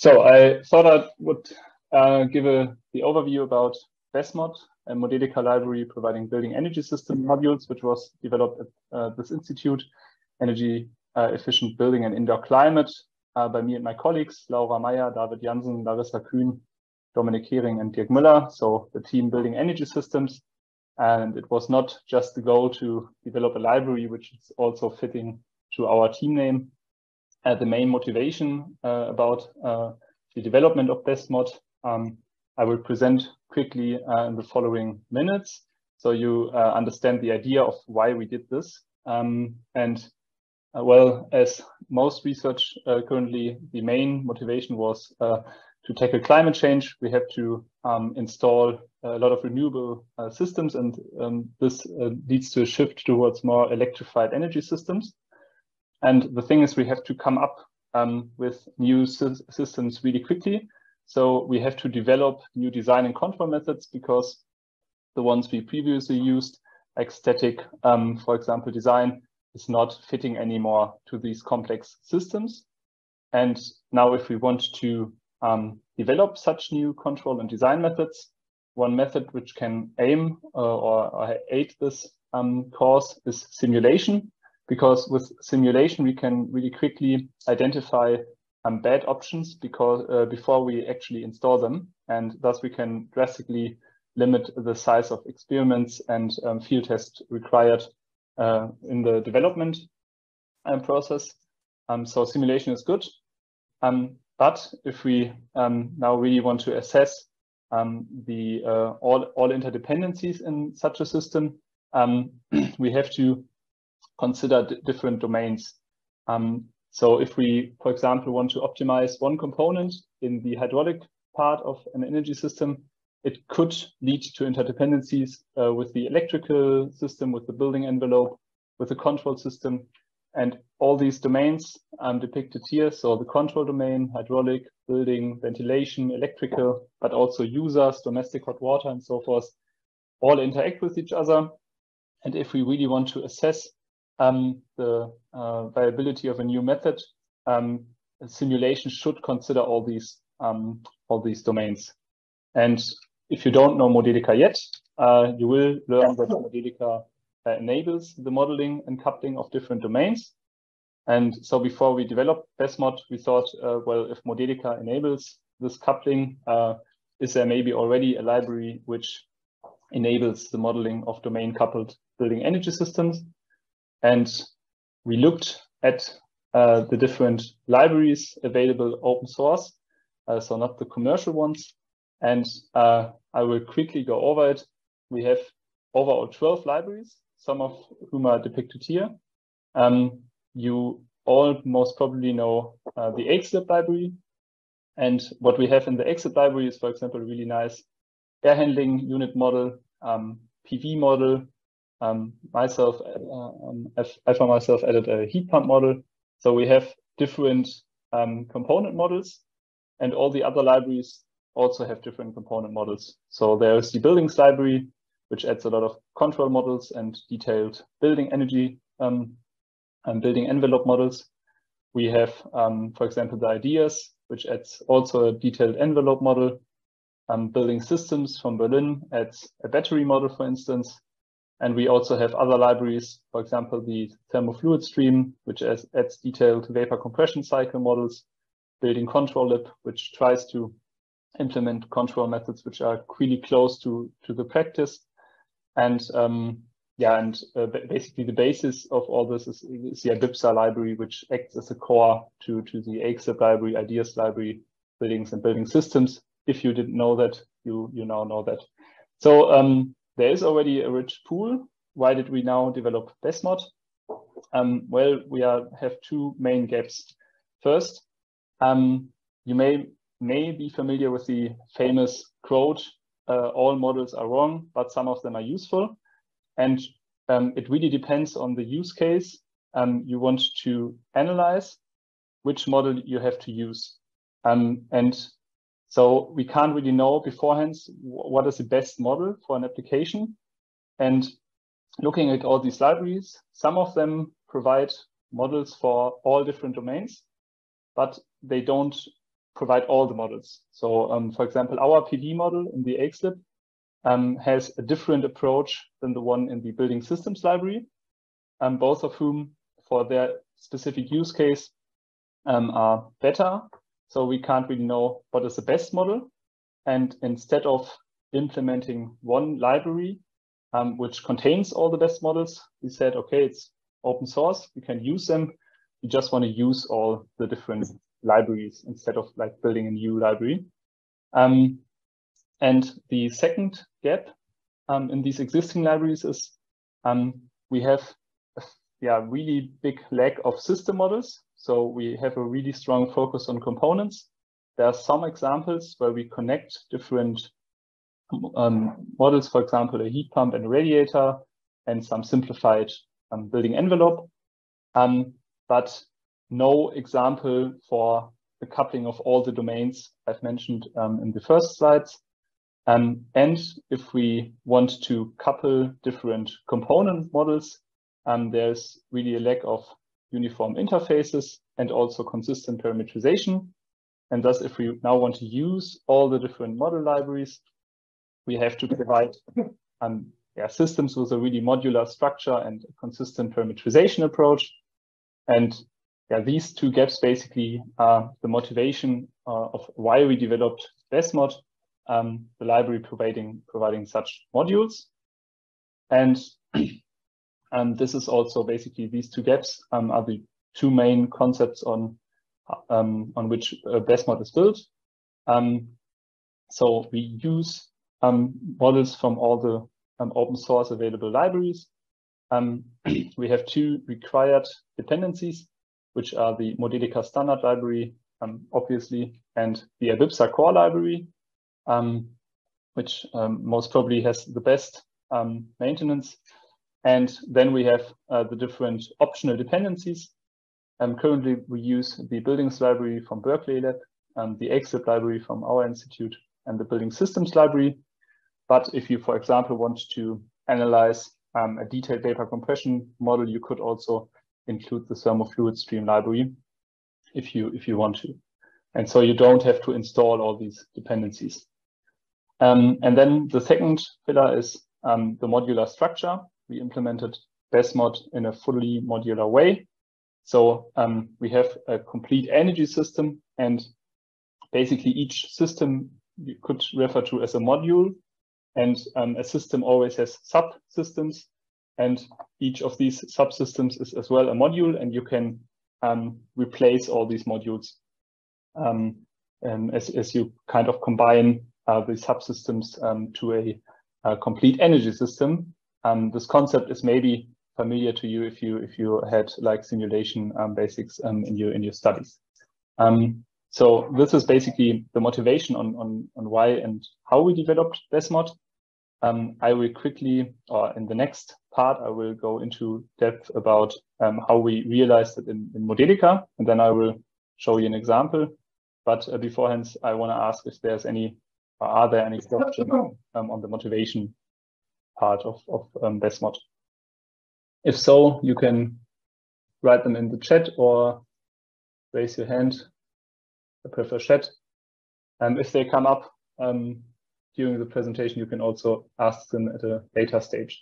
So I thought I would give the overview about BESMod, a Modelica library providing building energy system modules, which was developed at this institute, Energy Efficient Building and Indoor Climate, by me and my colleagues, Laura Meyer, David Jansen, Larissa Kühn, Dominik Hering, and Dirk Müller. So the team building energy systems. And it was not just the goal to develop a library, which is also fitting to our team name. The main motivation about the development of BESMod, I will present quickly in the following minutes, so you understand the idea of why we did this. Well, as most research currently, the main motivation was to tackle climate change. We have to install a lot of renewable systems, and this leads to a shift towards more electrified energy systems. And the thing is, we have to come up with new systems really quickly. So we have to develop new design and control methods, because the ones we previously used, like static, for example, design, is not fitting anymore to these complex systems. And now if we want to develop such new control and design methods, one method which can aim or aid this cause is simulation. Because with simulation, we can really quickly identify bad options before we actually install them. And thus we can drastically limit the size of experiments and field tests required in the development process. So simulation is good. But if we now really want to assess the all interdependencies in such a system, we have to consider different domains. So if we, for example, want to optimize one component in the hydraulic part of an energy system, it could lead to interdependencies with the electrical system, with the building envelope, with the control system, and all these domains depicted here. So the control domain, hydraulic, building, ventilation, electrical, but also users, domestic hot water, and so forth, all interact with each other. And if we really want to assess the viability of a new method, simulation should consider all these domains. And if you don't know Modelica yet, you will learn that Modelica enables the modeling and coupling of different domains. And so before we developed BESMod, we thought, well, if Modelica enables this coupling, is there maybe already a library which enables the modeling of domain-coupled building energy systems? And we looked at the different libraries available open source, so not the commercial ones. And I will quickly go over it. We have overall 12 libraries, some of whom are depicted here. You all most probably know the EXLib library. And what we have in the EXLib library is, for example, a really nice air handling unit model, PV model. I for myself added a heat pump model. So we have different component models, and all the other libraries also have different component models. So there's the buildings library, which adds a lot of control models and detailed building energy and building envelope models. We have, for example, the ideas, which adds also a detailed envelope model. Building systems from Berlin adds a battery model, for instance. And we also have other libraries, for example, the thermofluid stream, which adds detailed vapor compression cycle models, building control lib, which tries to implement control methods which are really close to the practice. And basically the basis of all this is the ibipsa library, which acts as a core to the EXLib library, ideas library, buildings and building systems. If you didn't know that, you now know that. So there is already a rich pool. Why did we now develop BESMod? Well, we have two main gaps. First, you may be familiar with the famous quote, all models are wrong, but some of them are useful. And it really depends on the use case you want to analyze, which model you have to use. And so we can't really know beforehand what is the best model for an application. And looking at all these libraries, some of them provide models for all different domains, but they don't provide all the models. So for example, our PD model in the AXLib has a different approach than the one in the building systems library, both of whom for their specific use case are better. So we can't really know what is the best model. And instead of implementing one library, which contains all the best models, we said, okay, it's open source, we can use them. We just want to use all the different libraries instead of like building a new library. And the second gap in these existing libraries is we have a really big lack of system models. So we have a really strong focus on components. There are some examples where we connect different models, for example, a heat pump and a radiator, and some simplified building envelope, but no example for the coupling of all the domains I've mentioned in the first slides. And if we want to couple different component models, there's really a lack of uniform interfaces and also consistent parameterization. And thus, if we now want to use all the different model libraries, we have to provide systems with a really modular structure and a consistent parameterization approach. And these two gaps basically are the motivation of why we developed BESMod, the library providing such modules. And this is also basically these two gaps are the two main concepts on which BESMod is built. So we use models from all the open source available libraries. We have two required dependencies, which are the Modelica standard library, obviously, and the Abibsa core library, which most probably has the best maintenance. And then we have the different optional dependencies. Currently, we use the buildings library from Berkeley Lab, the AXLib library from our institute, and the building systems library. But if you, for example, want to analyze a detailed vapor compression model, you could also include the thermofluid stream library if you want to. And so you don't have to install all these dependencies. And then the second pillar is the modular structure. We implemented BESMod in a fully modular way. So we have a complete energy system, and basically each system you could refer to as a module. And a system always has subsystems, and each of these subsystems is as well a module, and you can replace all these modules as you kind of combine the subsystems to a complete energy system. This concept is maybe familiar to you if you had like simulation basics in your studies. So this is basically the motivation on why and how we developed BESMod. I will quickly, or in the next part, I will go into depth about how we realized it in Modelica, and then I will show you an example. But beforehand, I want to ask if there's any, or are there any questions on the motivation part of BESMod? If so, you can write them in the chat or raise your hand. I prefer chat. If they come up during the presentation, you can also ask them at a later stage.